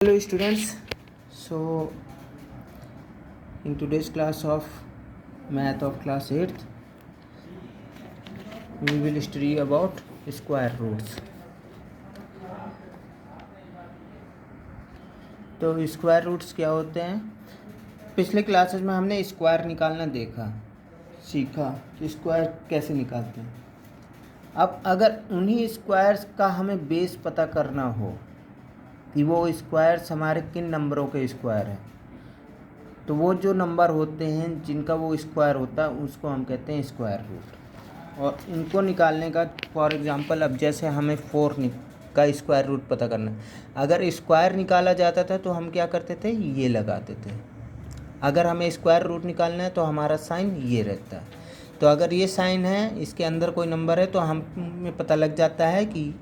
Hello students, so in today's class of math of class 8th we will study about square roots. तो square roots क्या होते हैं? पिछले classes में हमने स्क्वायर निकालना सीखा कि स्क्वायर कैसे निकालते हैं। अब अगर उन्हीं स्क्वायर्स का हमें बेस पता करना हो कि वो स्क्वायर्स हमारे किन नंबरों के स्क्वायर हैं, तो वो जो नंबर होते हैं जिनका वो स्क्वायर होता है उसको हम कहते हैं स्क्वायर रूट। और इनको निकालने का फॉर एग्जांपल, अब जैसे हमें 4 का स्क्वायर रूट पता करना है, अगर स्क्वायर निकाला जाता था तो हम क्या करते थे, ये लगाते थे। अगर हमें स्क्वायर रूट निकालना है तो हमारा साइन ये रहता है। तो अगर ये साइन है, इसके अंदर कोई नंबर है, तो हमें पता लग जाता है कि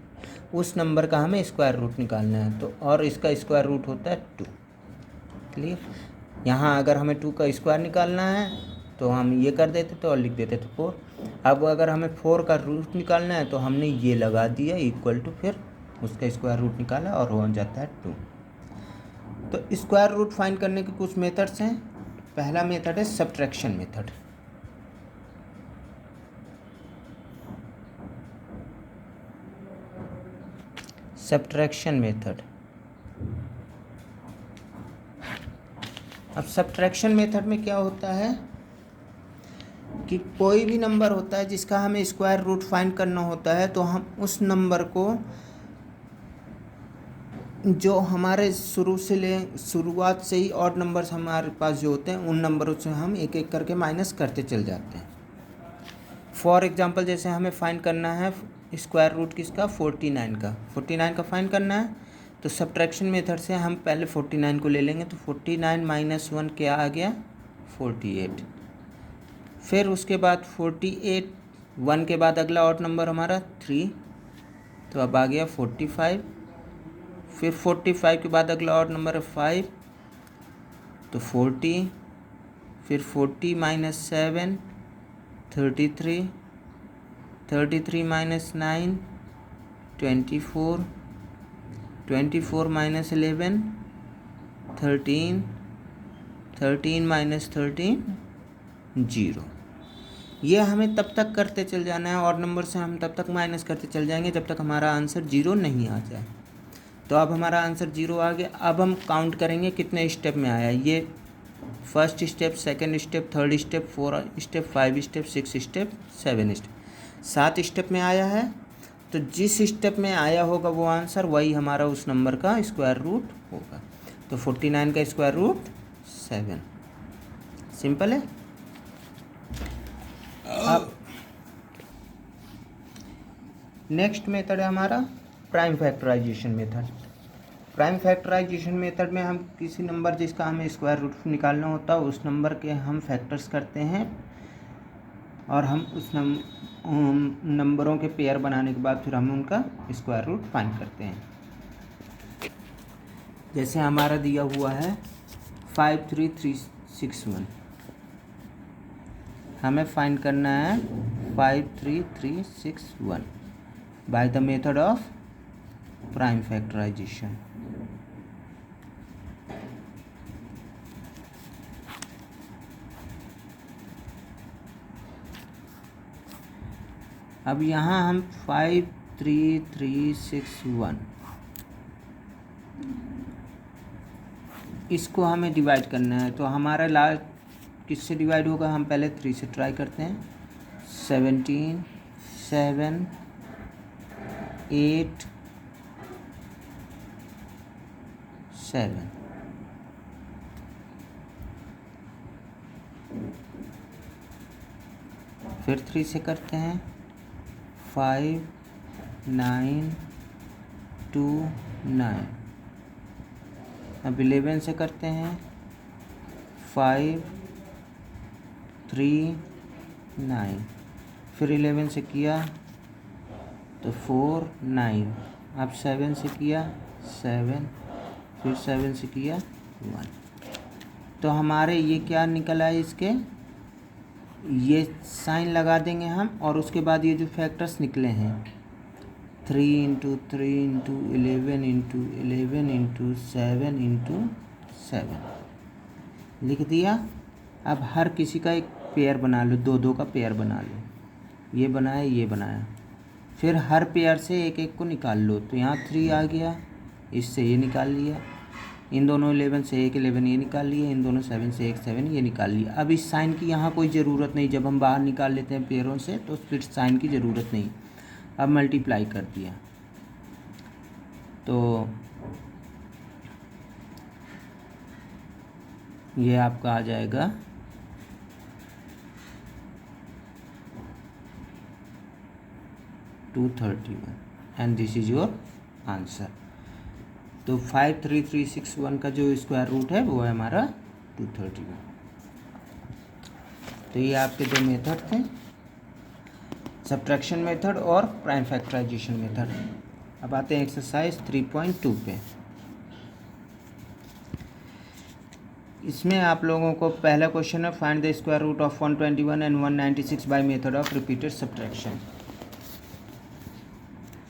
उस नंबर का हमें स्क्वायर रूट निकालना है। तो और इसका स्क्वायर रूट होता है 2। क्लियर? यहाँ अगर हमें 2 का स्क्वायर निकालना है तो हम ये कर देते थे और लिख देते थे 4। अब अगर हमें 4 का रूट निकालना है तो हमने ये लगा दिया इक्वल टू, फिर उसका स्क्वायर रूट निकाला और हो जाता है 2। तो स्क्वायर रूट फाइंड करने के कुछ मेथड्स हैं। पहला मेथड है सब्ट्रैक्शन मेथड। Subtraction method. अब सब्ट्रैक्शन मेथड में क्या होता है कि कोई भी नंबर होता है जिसका हमें स्क्वायर रूट फाइंड करना होता है, तो हम उस नंबर को जो हमारे शुरुआत से ही ऑड नंबर्स हमारे पास जो होते हैं उन नंबरों से हम एक एक करके माइनस करते चल जाते हैं। फॉर एग्जांपल, जैसे हमें फाइंड करना है स्क्वायर रूट किसका, 49 का फाइंड करना है, तो सब्ट्रैक्शन मेथड से हम पहले 49 को ले लेंगे। तो 49 माइनस 1 क्या आ गया, 48। फिर उसके बाद 48, 1 के बाद अगला ऑड नंबर हमारा 3, तो अब आ गया 45। फिर 45 के बाद अगला ऑड नंबर है 5, तो 40। फिर 40 माइनस 7 33, 33 माइनस 9 24, 24 माइनस 11 13, 13 माइनस 13 0। ये हमें तब तक करते चल जाना है, और नंबर से हम तब तक माइनस करते चल जाएंगे जब तक हमारा आंसर 0 नहीं आ जाए। तो अब हमारा आंसर 0 आ गया। अब हम काउंट करेंगे कितने स्टेप में आया। ये first step, second step, third step, 4 step, 5 step, 6 step, 7 step, 7 step में आया है। तो जिस स्टेप में आया होगा वो आंसर, वही हमारा उस नंबर का स्क्वायर रूट होगा। तो 49 का स्क्वायर रूट 7। सिंपल है। अब नेक्स्ट मेथड है हमारा prime factorisation method. Prime factorisation method में हम किसी नंबर जिसका हमें स्क्वायर रूट निकालना होता है उस नंबर के हम फैक्टर्स करते हैं, और हम उस नंबरों के पेयर बनाने के बाद फिर हम उनका स्क्वायर रूट फाइंड करते हैं। जैसे हमारा दिया हुआ है 53361, हमें फाइंड करना है 53361 by the method of prime factorisation. अब यहाँ हम 53361 इसको हमें डिवाइड करना है। तो हमारा लास्ट किससे डिवाइड होगा, हम पहले 3 से ट्राई करते हैं। 17, 7, 8, 7। फिर 3 से करते हैं 5, 9, 2, 9। अब 11 से करते हैं 5, 3, 9। फिर 11 से किया तो 4, 9। अब 7 से किया 7, फिर 7 से किया 1। तो हमारे ये क्या निकला है, इसके ये साइन लगा देंगे हम, और उसके बाद ये जो फैक्टर्स निकले हैं 3 into 3 into 11 into 11 into 7 into 7 लिख दिया। अब हर किसी का एक पेयर बना लो, दो दो का पेयर बना लो। ये बनाया, ये बनाया, फिर हर पेयर से एक एक को निकाल लो। तो यहाँ 3 आ गया, इससे ये निकाल लिया, इन दोनों 11 से एक 11 ये निकाल लिया, इन दोनों 7 से एक 7 ये निकाल लिया। अब इस साइन की यहाँ कोई ज़रूरत नहीं, जब हम बाहर निकाल लेते हैं पेयरों से तो फिर साइन की ज़रूरत नहीं। अब मल्टीप्लाई कर दिया तो ये आपका आ जाएगा 231 and this is your answer. तो 53361 का जो स्क्वायर रूट है वो है हमारा 231। तो ये आपके दो मेथड थे, सब्ट्रैक्शन मेथड और प्राइम फैक्टराइजेशन मेथड। अब आते हैं एक्सरसाइज 3.2 पे। इसमें आप लोगों को पहला क्वेश्चन है, find the square root of 121 and 196 by method of repeated subtraction.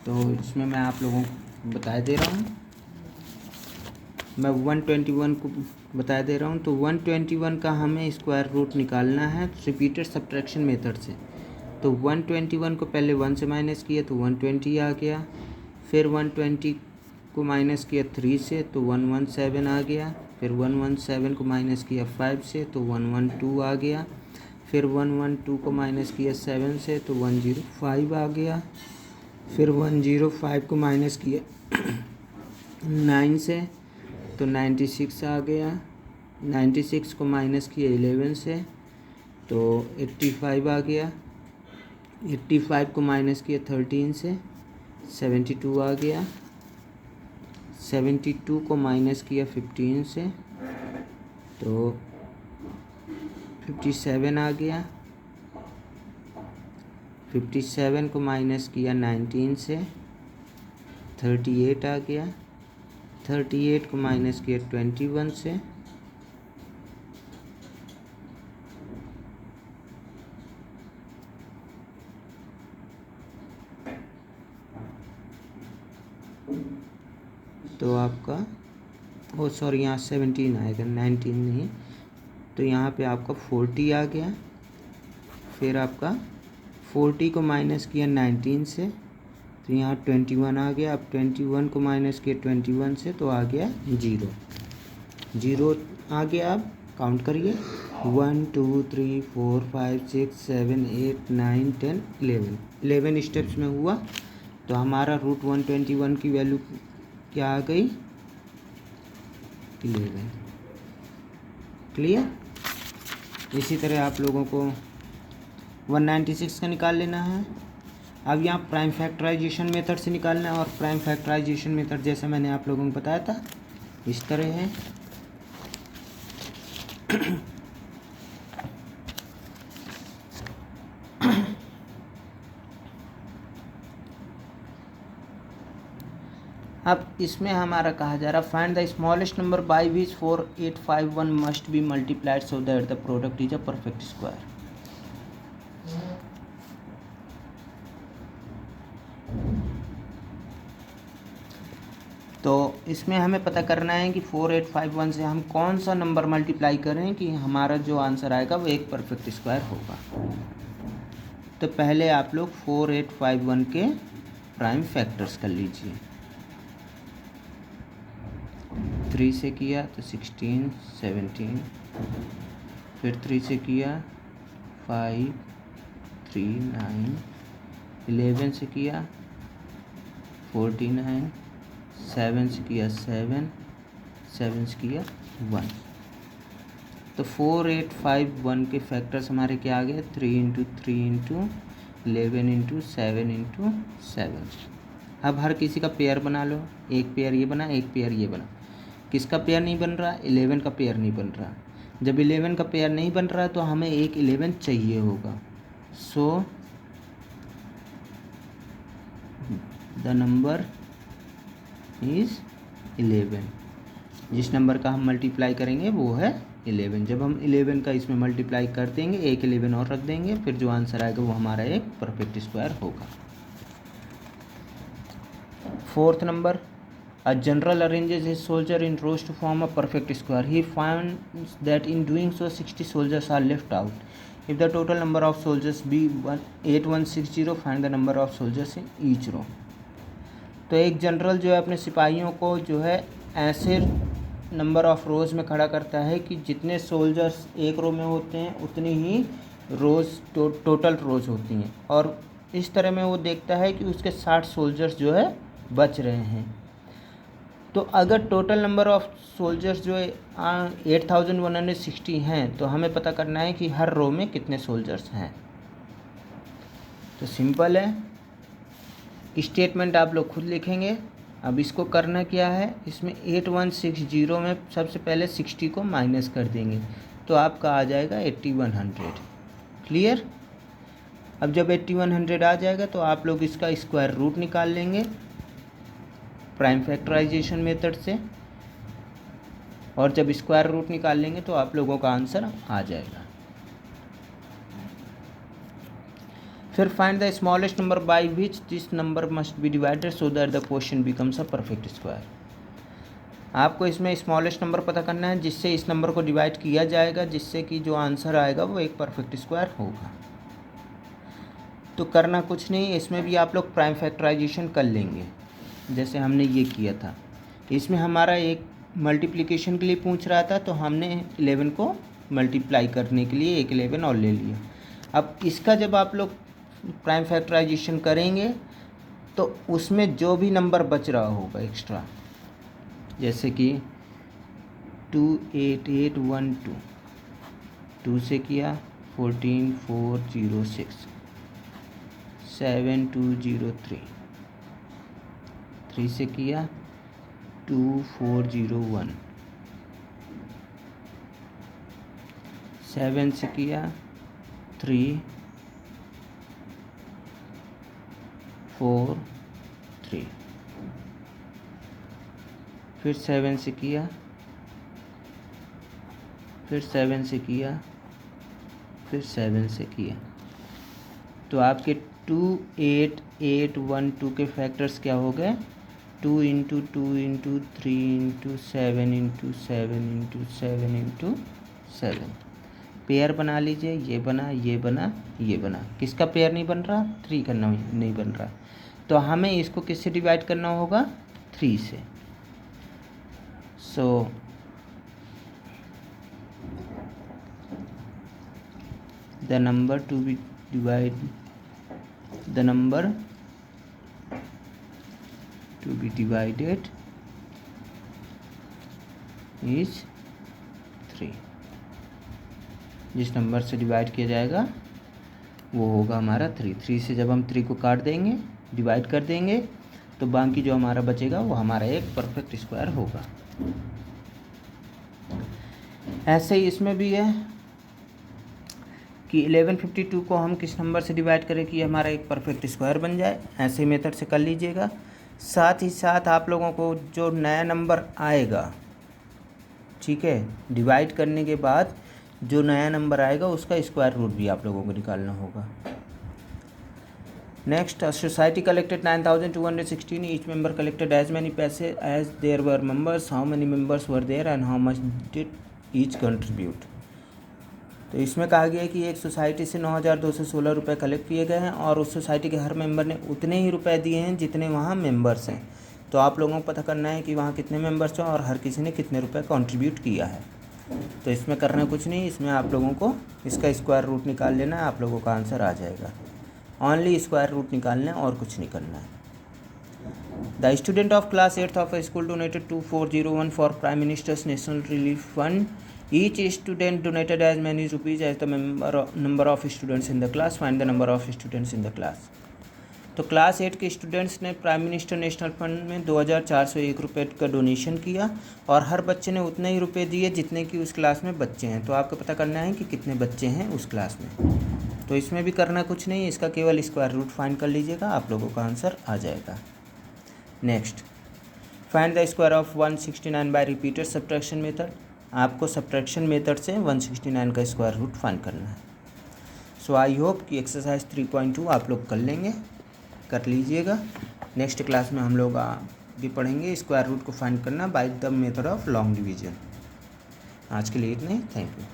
तो इसमें मैं आप लोगों को बता दे रहा हूँ, मैं 121 को बता दे रहा हूँ। तो 121 का हमें स्क्वायर रूट निकालना है रिपीटेड सब्ट्रैक्शन मेथड से। तो 121 को पहले 1 से माइनस किया तो 120 आ गया, फिर 120 को माइनस किया 3 से तो 117 आ गया, फिर 117 को माइनस किया 5 से तो 112 आ गया, फिर 112 को माइनस किया 7 से तो 105 आ गया, फिर 105 को माइनस किया 9 से तो 96 आ गया, 96 को माइनस किया 11 से तो 85 आ गया, 85 को माइनस किया 13 से 72 आ गया, 72 को माइनस किया 15 से तो 57 आ गया, 57 को माइनस किया 19 से 38 आ गया, 38 को माइनस किया 21 से तो आपका सॉरी यहाँ 17 आएगा, 19 नहीं। तो यहाँ पे आपका 40 आ गया, फिर आपका 40 को माइनस किया 19 से तो यहाँ 21 आ गया। अब 21 को माइनस किया 21 से तो आ गया 0 0 आ गया। अब काउंट करिए 1 2 3 4 5 6 7 8 9 10 11 स्टेप्स में हुआ। तो हमारा रूट 121 की वैल्यू क्या आ गई, 11। क्लियर। इसी तरह आप लोगों को 196 का निकाल लेना है। अब यहाँ प्राइम फैक्टराइजेशन मेथड से निकालना है, और प्राइम फैक्टराइजेशन मेथड जैसे मैंने आप लोगों को बताया था इस तरह है। अब इसमें हमारा कहा जा रहा find the smallest number by which 4851 must be multiplied so that the product is a perfect square. तो इसमें हमें पता करना है कि 4851 से हम कौन सा नंबर मल्टीप्लाई करें कि हमारा जो आंसर आएगा वो एक परफेक्ट स्क्वायर होगा। तो पहले आप लोग 4851 के प्राइम फैक्टर्स कर लीजिए। 3 से किया तो 16 17, फिर 3 से किया 5 3 9, 11 से किया 49, 7 से किया 7 से किया 1। तो 4851 के फैक्टर्स हमारे क्या आ गए, 3 इंटू 3 इंटू 11 इंटू 7 इंटू 7। अब हर किसी का पेयर बना लो, एक पेयर ये बना, एक पेयर ये बना। किसका पेयर नहीं बन रहा, 11 का पेयर नहीं बन रहा। जब 11 का पेयर नहीं बन रहा तो हमें एक 11 चाहिए होगा। सो द नंबर इज 11। जिस नंबर का हम मल्टीप्लाई करेंगे वो है 11। जब हम 11 का इसमें मल्टीप्लाई कर देंगे, एक 11 और रख देंगे, फिर जो आंसर आएगा वो हमारा एक परफेक्ट स्क्वायर होगा। 4th number, a general arranges his soldier in rows to form a perfect square. He finds that in doing so 60 soldiers are left out. If the total number of soldiers be 8160, find the number of soldiers in each row. तो एक general जो है अपने सिपाहियों को जो है ऐसे नंबर ऑफ रोज़ में खड़ा करता है कि जितने सोल्जर्स एक रो में होते हैं उतनी ही रोज़ टोटल रोज़ होती हैं, और इस तरह में वो देखता है कि उसके 60 सोल्जर्स जो है बच रहे हैं। तो अगर टोटल नंबर ऑफ सोल्जर्स जो है 8160 हैं, तो हमें पता करना है कि हर रो में कितने सोल्जर्स हैं। तो सिंपल है, स्टेटमेंट आप लोग खुद लिखेंगे। अब इसको करना क्या है, इसमें 8160 में सबसे पहले 60 को माइनस कर देंगे तो आपका आ जाएगा 8100। क्लियर। अब जब 8100 आ जाएगा तो आप लोग इसका स्क्वायर रूट निकाल लेंगे प्राइम फैक्टराइजेशन मेथड से, और जब स्क्वायर रूट निकाल लेंगे तो आप लोगों का आंसर आ जाएगा। फिर find the smallest number by which this number must be divided so that the question becomes a perfect square. आपको इसमें स्मॉलेस्ट नंबर पता करना है जिससे इस नंबर को डिवाइड किया जाएगा, जिससे कि जो आंसर आएगा वो एक परफेक्ट स्क्वायर होगा। तो करना कुछ नहीं, इसमें भी आप लोग प्राइम फैक्टराइजेशन कर लेंगे जैसे हमने ये किया था। इसमें हमारा एक मल्टीप्लिकेशन के लिए पूछ रहा था, तो हमने 11 को मल्टीप्लाई करने के लिए एक 11 और ले लिया। अब इसका जब आप लोग प्राइम फैक्टराइजेशन करेंगे तो उसमें जो भी नंबर बच रहा होगा एक्स्ट्रा, जैसे कि 28812, 2 से किया 14406, 7203, 3 से किया 2401, 7 से किया 343, फिर 7 से किया, फिर 7 से किया, फिर 7 से किया। तो आपके 28812 के फैक्टर्स क्या हो गए, 2 × 2 × 3 × 7 × 7 × 7 × 7। पेयर बना लीजिए, ये बना, ये बना, ये बना। किसका पेयर नहीं बन रहा, 3 का नहीं बन रहा। तो हमें इसको किससे डिवाइड करना होगा, 3 से। So the number to be divided is 3। जिस नंबर से डिवाइड किया जाएगा वो होगा हमारा 3। 3 से जब हम 3 को काट देंगे, डिवाइड कर देंगे, तो बाकी जो हमारा बचेगा वो हमारा एक परफेक्ट स्क्वायर होगा। ऐसे ही इसमें भी है कि 1152 को हम किस नंबर से डिवाइड करें कि हमारा एक परफेक्ट स्क्वायर बन जाए। ऐसे मेथड से कर लीजिएगा। साथ ही साथ आप लोगों को जो नया नंबर आएगा, ठीक है, डिवाइड करने के बाद जो नया नंबर आएगा उसका स्क्वायर रूट भी आप लोगों को निकालना होगा। Next, a society collected 9216. Each member collected as many पैसे as there were members. How many members were there and how much did each contribute? तो इसमें कहा गया है कि एक सोसाइटी से 9216 रुपये कलेक्ट किए गए हैं और उस सोसाइटी के हर मेंबर ने उतने ही रुपए दिए हैं जितने वहाँ मेंबर्स हैं। तो आप लोगों को पता करना है कि वहाँ कितने मेंबर्स हैं और हर किसी ने कितने रुपए कंट्रीब्यूट किया है। तो इसमें करना कुछ नहीं, इसमें आप लोगों को इसका स्क्वायर रूट निकाल लेना है, आप लोगों का आंसर आ जाएगा। ओनली स्क्वायर रूट निकालना है और कुछ नहीं करना है। The student of class 8th of a school donated 2401 for Prime Minister's National Relief Fund. Each student donated as many rupees as the number of students in the class. Find the number of students in the class. तो class 8 के students ने prime minister national fund में 2401 रुपये का donation किया और हर बच्चे ने उतने ही रुपए दिए जितने कि उस क्लास में बच्चे हैं। तो आपको पता करना है कि कितने बच्चे हैं उस क्लास में। तो इसमें भी करना कुछ नहीं, इसका केवल स्क्वायर रूट फाइंड कर लीजिएगा, आप लोगों का आंसर आ जाएगा। Next, find the square of 169 by repeated subtraction method. आपको सब्ट्रैक्शन मेथड से 169 का स्क्वायर रूट फाइंड करना है। सो आई होप कि एक्सरसाइज 3.2 आप लोग कर लेंगे, कर लीजिएगा। नेक्स्ट क्लास में हम लोग आगे पढ़ेंगे स्क्वायर रूट को फाइंड करना bye the method of long division. आज के लिए इतने, थैंक यू।